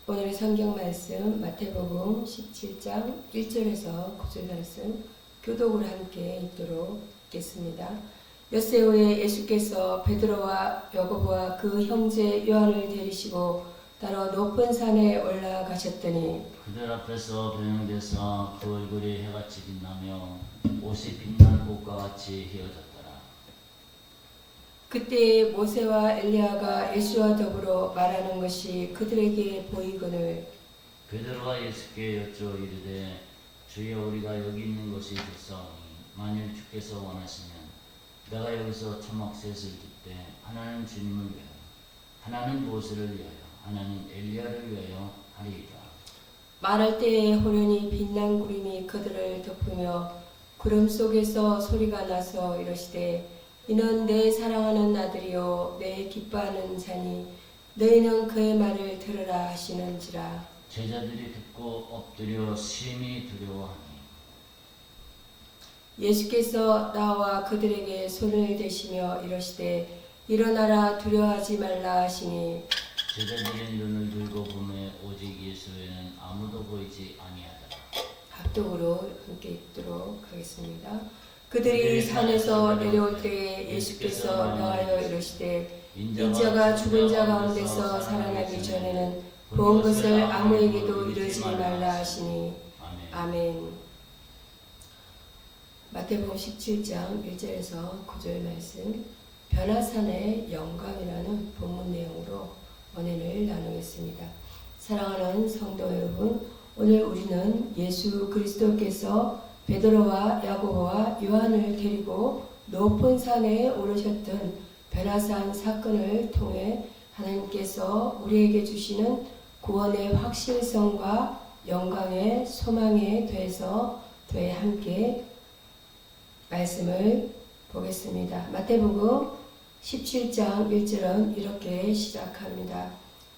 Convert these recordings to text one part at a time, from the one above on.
오늘의 성경 말씀 마태복음 17장 1절에서 9절 말씀 교독으로 함께 읽도록 하겠습니다. 엿새 후에 예수께서 베드로와 야고보와 그 형제 요한을 데리시고 따로 높은 산에 올라가셨더니 그들 앞에서 변형돼서 그 얼굴이 해같이 빛나며 옷이 빛난 꽃과 같이 휘어졌더라. 그때 모세와 엘리야가 예수와 더불어 말하는 것이 그들에게 보이거늘 베드로가 예수께 여쭈어 이르되 주여 우리가 여기 있는 것이 좋사오니 만일 주께서 원하시면 내가 여기서 초막셋을 짓되 하나는 주님을 위하여 하나는 모세를 위하여 하나는 엘리야를 위하여 하리이다. 말할 때에 호련히 빛난 구름이 그들을 덮으며 구름 속에서 소리가 나서 이르시되 이는 내 사랑하는 아들이요 내 기뻐하는 자니 너희는 그의 말을 들으라 하시는지라. 제자들이 듣고 엎드려 심히 두려워하니 예수께서 나와 그들에게 손을 대시며 이르시되 일어나라 두려워하지 말라 하시니 제자들의 눈을 들고 보매 오직 예수 외에는 아무도 보이지 아니하더라. 합독으로 함께 읽도록 하겠습니다. 그들이 산에서 내려올 때에 예수께서 명하여 이르시되 인자가 죽은 자 가운데서 살아나기 전에는 본 것을 아무에게도 이르지 말라 하시니 아멘. 마태복음 17장 1절에서 9절 말씀 변화산의 영광이라는 본문 내용으로 언행을 나누겠습니다. 사랑하는 성도 여러분, 오늘 우리는 예수 그리스도께서 베드로와 야고보와 요한을 데리고 높은 산에 오르셨던 변화산 사건을 통해 하나님께서 우리에게 주시는 구원의 확실성과 영광의 소망에 대해서 함께 말씀을 보겠습니다. 마태복음 17장 1절은 이렇게 시작합니다.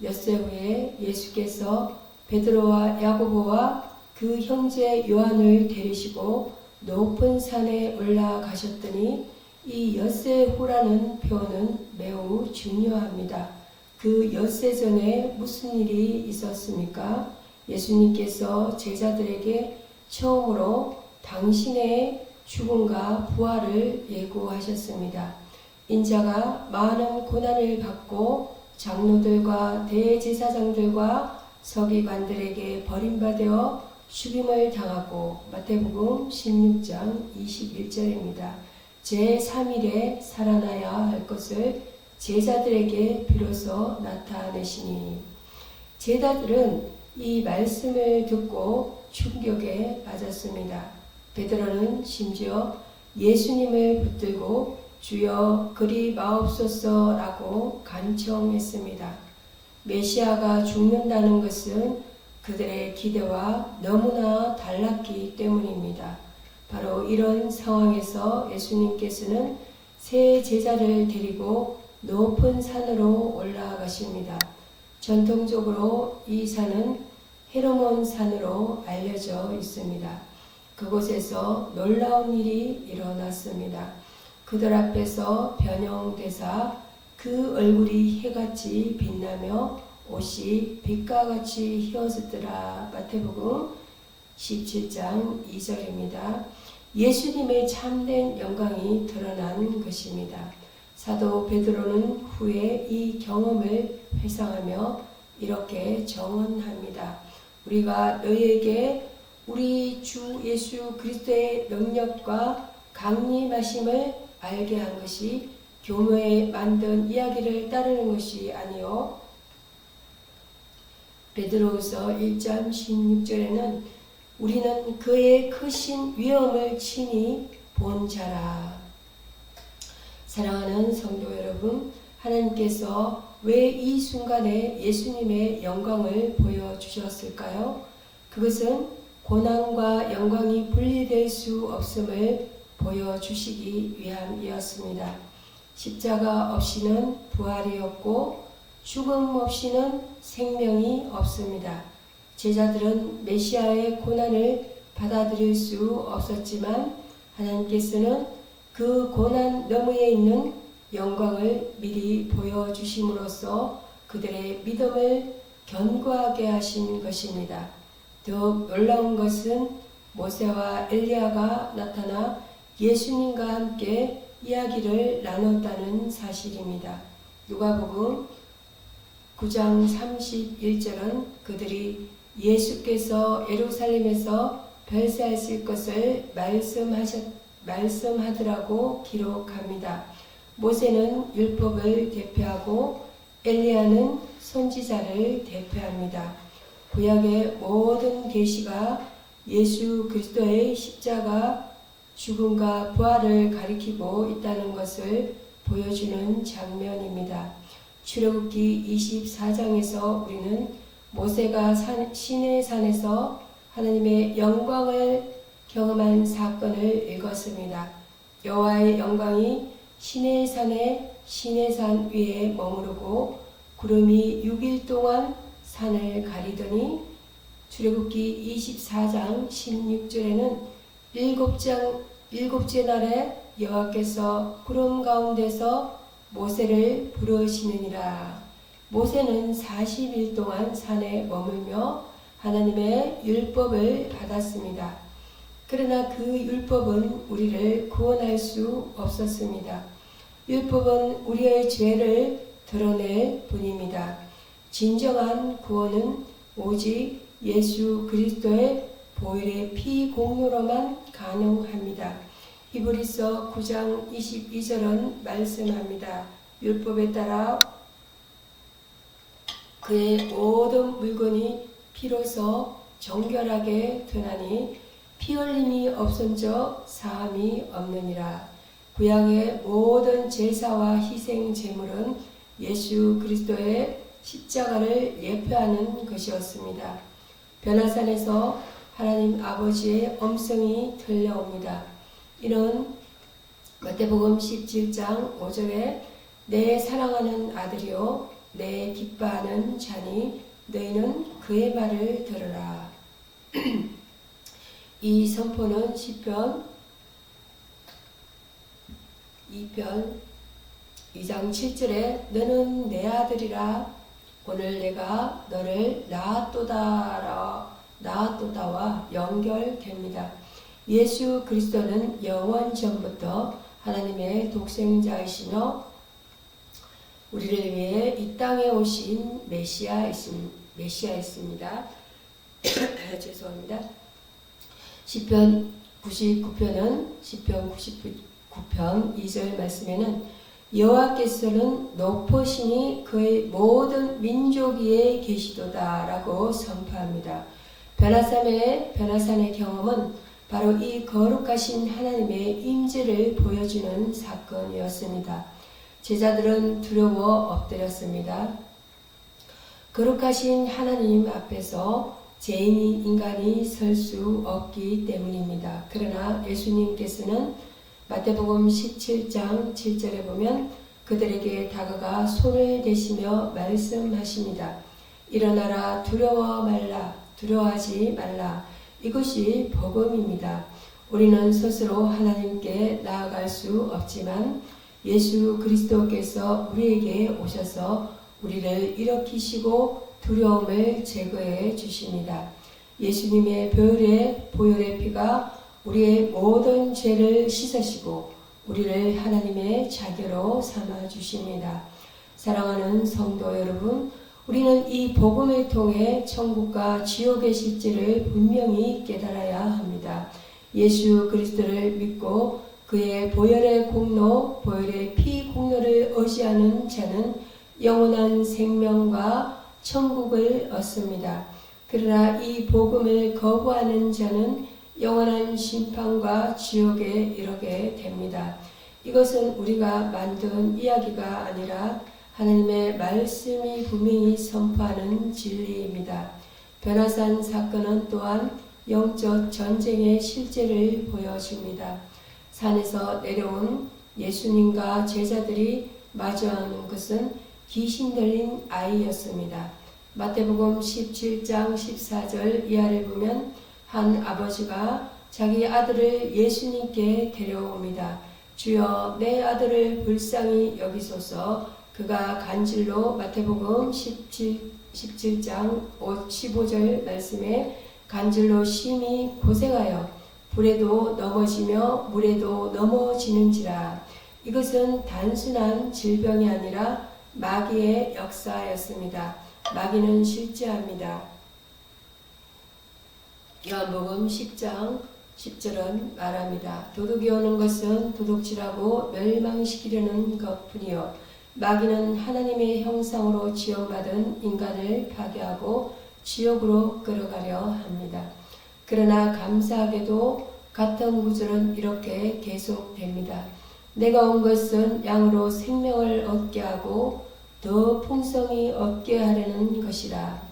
엿새 후에 예수께서 베드로와 야고보와 그 형제 요한을 데리시고 높은 산에 올라가셨더니 이 엿새 후라는 표현은 매우 중요합니다. 그 엿새 전에 무슨 일이 있었습니까? 예수님께서 제자들에게 처음으로 당신의 죽음과 부활을 예고하셨습니다. 인자가 많은 고난을 받고 장로들과 대제사장들과 서기관들에게 버림받아 죽임을 당하고 마태복음 16장 21절입니다. 제3일에 살아나야 할 것을 제자들에게 비로소 나타내시니 제자들은 이 말씀을 듣고 충격에 빠졌습니다. 베드로는 심지어 예수님을 붙들고 주여 그리 마옵소서라고 간청했습니다. 메시아가 죽는다는 것은 그들의 기대와 너무나 달랐기 때문입니다. 바로 이런 상황에서 예수님께서는 세 제자를 데리고 높은 산으로 올라가십니다. 전통적으로 이 산은 헤르몬 산으로 알려져 있습니다. 그곳에서 놀라운 일이 일어났습니다. 그들 앞에서 변형되사 그 얼굴이 해같이 빛나며 옷이 빛과 같이 휘어졌더라. 마태복음 17장 2절입니다. 예수님의 참된 영광이 드러난 것입니다. 사도 베드로는 후에 이 경험을 회상하며 이렇게 정언합니다. 우리가 너희에게 우리 주 예수 그리스도의 능력과 강림하심을 알게 한 것이 교묘에 만든 이야기를 따르는 것이 아니요 베드로후서 1장 16절에는 우리는 그의 크신 위엄을 친히 본 자라. 사랑하는 성도 여러분, 하나님께서 왜 이 순간에 예수님의 영광을 보여주셨을까요? 그것은 고난과 영광이 분리될 수 없음을 보여주시기 위함이었습니다. 십자가 없이는 부활이 없고 죽음 없이는 생명이 없습니다. 제자들은 메시아의 고난을 받아들일 수 없었지만 하나님께서는 그 고난 너머에 있는 영광을 미리 보여주심으로써 그들의 믿음을 견고하게 하신 것입니다. 더욱 놀라운 것은 모세와 엘리야가 나타나 예수님과 함께 이야기를 나눴다는 사실입니다. 누가복음 9장 31절은 그들이 예수께서 예루살렘에서 별세하실 것을 말씀하더라고 기록합니다. 모세는 율법을 대표하고 엘리야는 선지자를 대표합니다. 구약의 모든 계시가 예수 그리스도의 십자가 죽음과 부활을 가리키고 있다는 것을 보여주는 장면입니다. 출애굽기 24장에서 우리는 모세가 시내산에서 하나님의 영광을 경험한 사건을 읽었습니다. 여호와의 영광이 시내산 위에 머무르고 구름이 6일 동안 산을 가리더니 출애굽기 24장 16절에는 일곱째 날에 여호와께서 구름 가운데서 모세를 부르시느니라. 모세는 40일 동안 산에 머물며 하나님의 율법을 받았습니다. 그러나 그 율법은 우리를 구원할 수 없었습니다. 율법은 우리의 죄를 드러낼 뿐입니다. 진정한 구원은 오직 예수 그리스도의 보혈의 피 공로로만 가능합니다. 히브리서 9장 22절은 말씀합니다. 율법에 따라 그의 모든 물건이 피로서 정결하게 되나니 피 흘림이 없은적 사함이 없느니라. 구약의 모든 제사와 희생 제물은 예수 그리스도의 십자가를 예표하는 것이었습니다. 변화산에서 하나님 아버지의 음성이 들려옵니다. 이는 마태복음 17장 5절에 내 사랑하는 아들이요 내 기뻐하는 자니 너희는 그의 말을 들으라. 이 선포는 시편 2장 7절에 너는 내 아들이라 오늘 내가 너를 낳았도다와 연결됩니다. 예수 그리스도는 영원 전부터 하나님의 독생자이시며 우리를 위해 이 땅에 오신 메시아였습니다. 죄송합니다. 시편 99편은 시편 99편 2절 말씀에는 여호와께서는 높으시니 그의 모든 민족 위에 계시도다 라고 선포합니다. 변화산의 경험은 바로 이 거룩하신 하나님의 임재를 보여주는 사건이었습니다. 제자들은 두려워 엎드렸습니다. 거룩하신 하나님 앞에서 죄인인 인간이 설 수 없기 때문입니다. 그러나 예수님께서는 마태복음 17장 7절에 보면 그들에게 다가가 손을 대시며 말씀하십니다. 일어나라 두려워하지 말라. 이것이 복음입니다. 우리는 스스로 하나님께 나아갈 수 없지만 예수 그리스도께서 우리에게 오셔서 우리를 일으키시고 두려움을 제거해 주십니다. 예수님의 보혈의 피가 우리의 모든 죄를 씻으시고 우리를 하나님의 자녀로 삼아 주십니다. 사랑하는 성도 여러분, 우리는 이 복음을 통해 천국과 지옥의 실제를 분명히 깨달아야 합니다. 예수 그리스도를 믿고 그의 보혈의 피 공로를 의지하는 자는 영원한 생명과 천국을 얻습니다. 그러나 이 복음을 거부하는 자는 영원한 심판과 지옥에 이르게 됩니다. 이것은 우리가 만든 이야기가 아니라 하나님의 말씀이 분명히 선포하는 진리입니다. 변화산 사건은 또한 영적 전쟁의 실제를 보여줍니다. 산에서 내려온 예수님과 제자들이 마주하는 것은 귀신 들린 아이였습니다. 마태복음 17장 14절 이하를 보면 한 아버지가 자기 아들을 예수님께 데려옵니다. 주여 내 아들을 불쌍히 여기소서. 그가 간질로 마태복음 17장 15절 말씀에 간질로 심히 고생하여 불에도 넘어지며 물에도 넘어지는지라. 이것은 단순한 질병이 아니라 마귀의 역사였습니다. 마귀는 실제합니다. 요한복음 10장 10절은 말합니다. 도둑이 오는 것은 도둑질하고 멸망시키려는 것뿐이요 마귀는 하나님의 형상으로 지원받은 인간을 파괴하고 지옥으로 끌어가려 합니다. 그러나 감사하게도 같은 구절은 이렇게 계속됩니다. 내가 온 것은 양으로 생명을 얻게 하고 더 풍성히 얻게 하려는 것이라.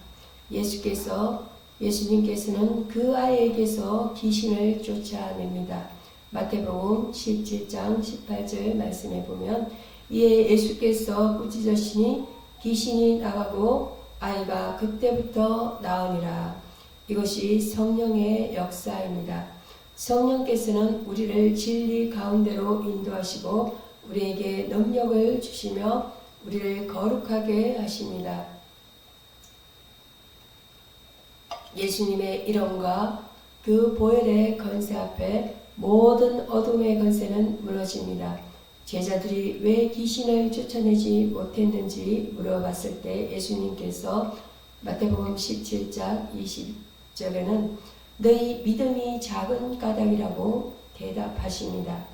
예수님께서는 그 아이에게서 귀신을 쫓아냅니다. 마태복음 17장 18절 말씀에 보면 이에 예수께서 꾸짖으시니 귀신이 나가고 아이가 그때부터 나으니라. 이것이 성령의 역사입니다. 성령께서는 우리를 진리 가운데로 인도하시고 우리에게 능력을 주시며 우리를 거룩하게 하십니다. 예수님의 이름과 그 보혈의 권세 앞에 모든 어둠의 권세는 무너집니다. 제자들이 왜 귀신을 쫓아내지 못했는지 물어봤을 때 예수님께서 마태복음 17장 20절에는 너희 믿음이 작은 까닭이라고 대답하십니다.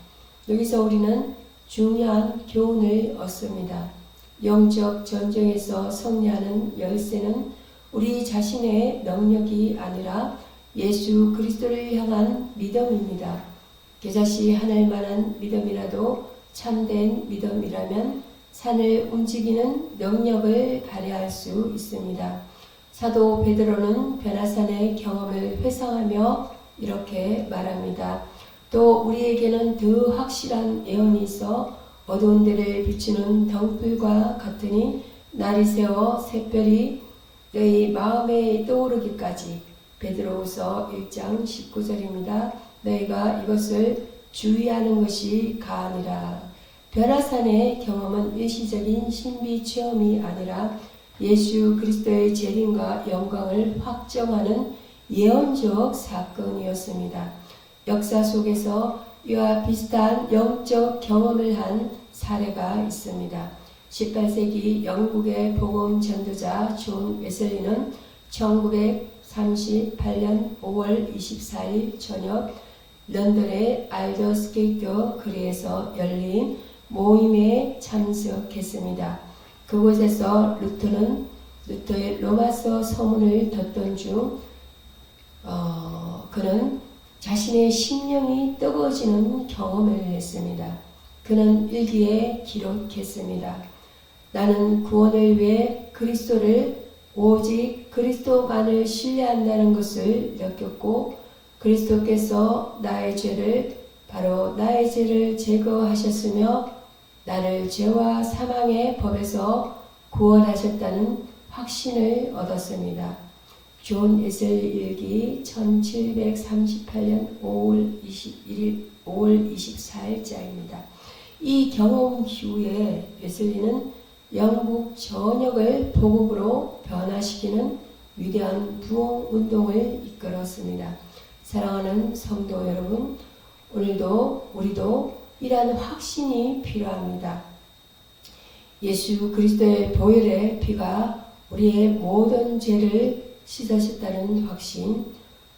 여기서 우리는 중요한 교훈을 얻습니다. 영적 전쟁에서 승리하는 열쇠는 우리 자신의 능력이 아니라 예수 그리스도를 향한 믿음입니다. 겨자씨 하늘 만한 믿음이라도 참된 믿음이라면 산을 움직이는 능력을 발휘할 수 있습니다. 사도 베드로는 변화산의 경험을 회상하며 이렇게 말합니다. 또 우리에게는 더 확실한 예언이 있어 어두운 데를 비추는 등불과 같으니 날이 새어 새별이 너희 마음에 떠오르기까지. 베드로후서 1장 19절입니다. 너희가 이것을 주의하는 것이 가하니라. 변화산의 경험은 일시적인 신비 체험이 아니라 예수 그리스도의 재림과 영광을 확정하는 예언적 사건이었습니다. 역사 속에서 이와 비슷한 영적 경험을 한 사례가 있습니다. 18세기 영국의 복음 전도자 존 웨슬리는 1938년 5월 24일 저녁 런던의 알더스게이트 거리에서 열린 모임에 참석했습니다. 그곳에서 루터의 로마서 서문을 듣던 중 그는 자신의 심령이 뜨거워지는 경험을 했습니다. 그는 일기에 기록했습니다. 나는 구원을 위해 그리스도를 오직 그리스도만을 신뢰한다는 것을 느꼈고 그리스도께서 바로 나의 죄를 제거하셨으며 나를 죄와 사망의 법에서 구원하셨다는 확신을 얻었습니다. 존 웨슬리 일기 1738년 5월 24일자입니다. 이 경험 이후에 웨슬리는 영국 전역을 복음으로 변화시키는 위대한 부흥 운동을 이끌었습니다. 사랑하는 성도 여러분, 오늘도 우리도 이러한 확신이 필요합니다. 예수 그리스도의 보혈의 피가 우리의 모든 죄를 씻으셨다는 확신,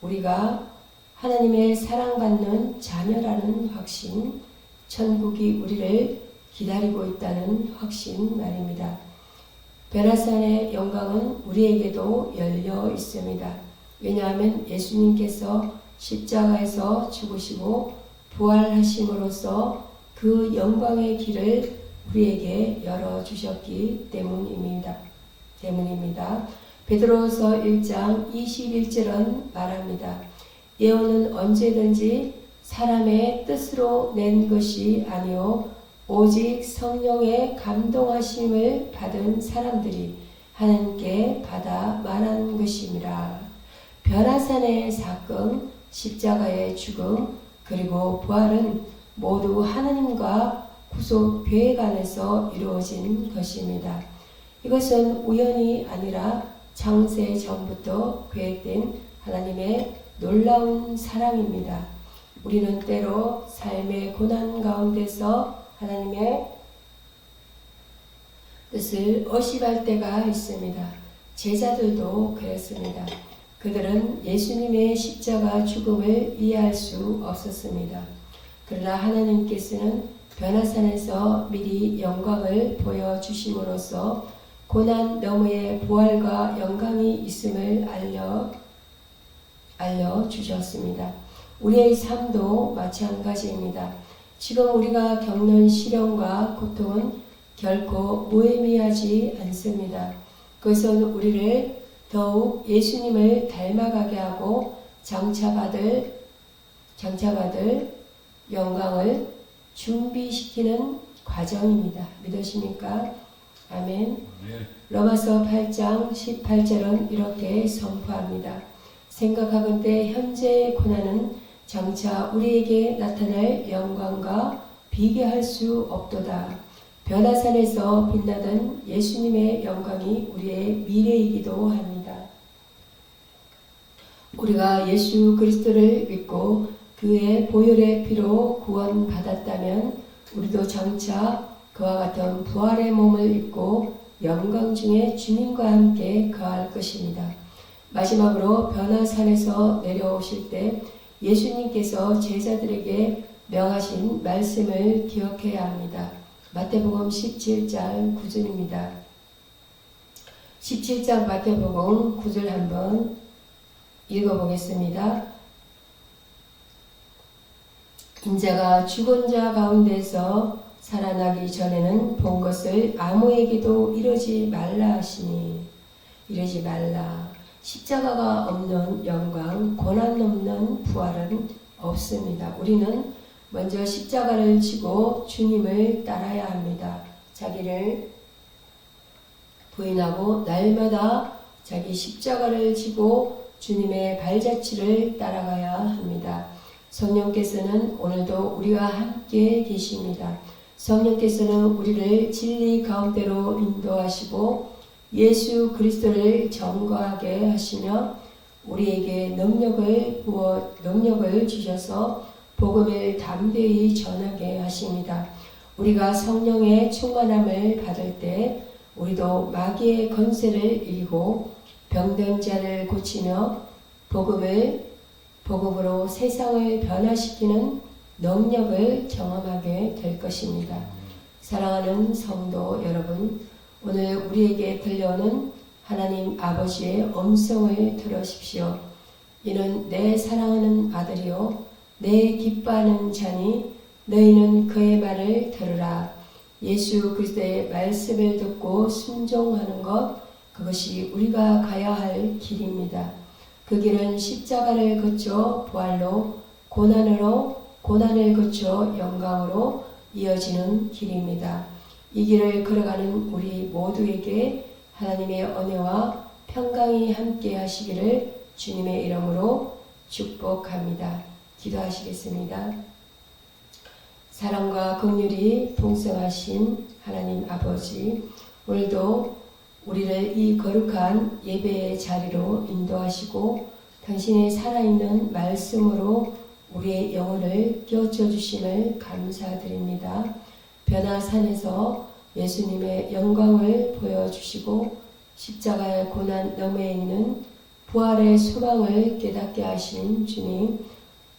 우리가 하나님의 사랑받는 자녀라는 확신, 천국이 우리를 기다리고 있다는 확신 말입니다. 변화산의 영광은 우리에게도 열려 있습니다. 왜냐하면 예수님께서 십자가에서 죽으시고 부활하심으로써 그 영광의 길을 우리에게 열어주셨기 때문입니다. 베드로서 1장 21절은 말합니다. 예언은 언제든지 사람의 뜻으로 낸 것이 아니요 오직 성령의 감동하심을 받은 사람들이 하나님께 받아 말한 것임이라. 변화산의 사건, 십자가의 죽음, 그리고 부활은 모두 하나님과 구속 계획 안에서 이루어진 것입니다. 이것은 우연이 아니라 창세 전부터 계획된 하나님의 놀라운 사랑입니다. 우리는 때로 삶의 고난 가운데서 하나님의 뜻을 의심할 때가 있습니다. 제자들도 그랬습니다. 그들은 예수님의 십자가 죽음을 이해할 수 없었습니다. 그러나 하나님께서는 변화산에서 미리 영광을 보여주심으로써 고난 너머의 부활과 영광이 있음을 알려주셨습니다. 우리의 삶도 마찬가지입니다. 지금 우리가 겪는 시련과 고통은 결코 무의미하지 않습니다. 그것은 우리를 더욱 예수님을 닮아가게 하고 장차받을 영광을 준비시키는 과정입니다. 믿으십니까? 아멘. 로마서 8장 18절은 이렇게 선포합니다. 생각하건대 현재의 고난은 장차 우리에게 나타날 영광과 비교할 수 없도다. 변화산에서 빛나던 예수님의 영광이 우리의 미래이기도 합니다. 우리가 예수 그리스도를 믿고 그의 보혈의 피로 구원받았다면 우리도 장차 그와 같은 부활의 몸을 입고 영광 중에 주님과 함께 거할 것입니다. 마지막으로 변화산에서 내려오실 때 예수님께서 제자들에게 명하신 말씀을 기억해야 합니다. 마태복음 17장 9절입니다. 17장 마태복음 9절 한번 읽어보겠습니다. 인자가 죽은 자 가운데서 살아나기 전에는 본 것을 아무에게도 이르지 말라 하시니, 이르지 말라. 십자가가 없는 영광, 고난 없는 부활은 없습니다. 우리는 먼저 십자가를 지고 주님을 따라야 합니다. 자기를 부인하고 날마다 자기 십자가를 지고 주님의 발자취를 따라가야 합니다. 성령께서는 오늘도 우리와 함께 계십니다. 성령께서는 우리를 진리 가운데로 인도하시고 예수 그리스도를 전거하게 하시며 우리에게 능력을 주셔서 복음을 담대히 전하게 하십니다. 우리가 성령의 충만함을 받을 때 우리도 마귀의 권세를 이기고 병든 자를 고치며 복음으로 세상을 변화시키는 능력을 경험하게 될 것입니다. 사랑하는 성도 여러분, 오늘 우리에게 들려오는 하나님 아버지의 음성을 들으십시오. 이는 내 사랑하는 아들이요 내 기뻐하는 자니 너희는 그의 말을 들으라. 예수 그리스도의 말씀을 듣고 순종하는 것, 그것이 우리가 가야 할 길입니다. 그 길은 십자가를 거쳐 부활로, 고난을 거쳐 영광으로 이어지는 길입니다. 이 길을 걸어가는 우리 모두에게 하나님의 은혜와 평강이 함께 하시기를 주님의 이름으로 축복합니다. 기도하시겠습니다. 사랑과 긍휼이 풍성하신 하나님 아버지, 오늘도 우리를 이 거룩한 예배의 자리로 인도하시고 당신의 살아있는 말씀으로 우리의 영혼을 깨우쳐 주심을 감사드립니다. 변화산에서 예수님의 영광을 보여주시고 십자가의 고난 너머에 있는 부활의 소망을 깨닫게 하신 주님,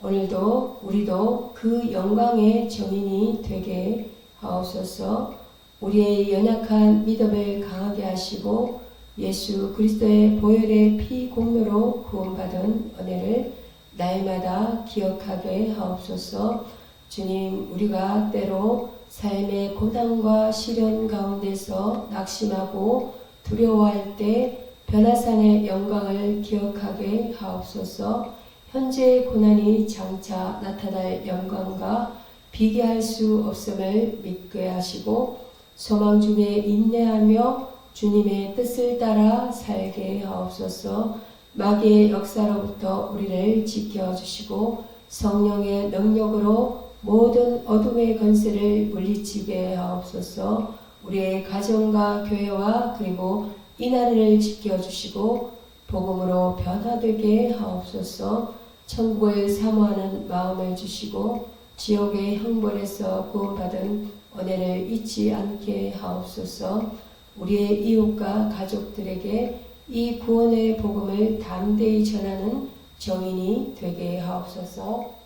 오늘도 우리도 그 영광의 증인이 되게 하옵소서. 우리의 연약한 믿음을 강하게 하시고 예수 그리스도의 보혈의 피 공로로 구원받은 은혜를 날마다 기억하게 하옵소서. 주님, 우리가 때로 삶의 고난과 시련 가운데서 낙심하고 두려워할 때 변화산의 영광을 기억하게 하옵소서. 현재의 고난이 장차 나타날 영광과 비교할 수 없음을 믿게 하시고 소망 중에 인내하며 주님의 뜻을 따라 살게 하옵소서. 마귀의 역사로부터 우리를 지켜주시고 성령의 능력으로 모든 어둠의 권세를 물리치게 하옵소서. 우리의 가정과 교회와 그리고 이 나라를 지켜주시고 복음으로 변화되게 하옵소서. 천국을 사모하는 마음을 주시고 지옥의 형벌에서 구원받은 은혜를 잊지 않게 하옵소서. 우리의 이웃과 가족들에게 이 구원의 복음을 담대히 전하는 정인이 되게 하옵소서.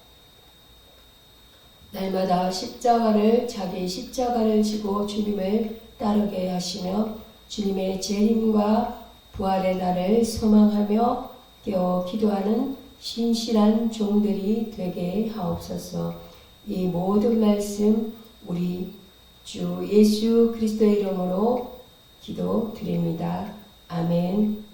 날마다 자기 십자가를 지고 주님을 따르게 하시며 주님의 재림과 부활의 날을 소망하며 깨어 기도하는 신실한 종들이 되게 하옵소서. 이 모든 말씀 우리 주 예수 그리스도의 이름으로 기도드립니다. 아멘.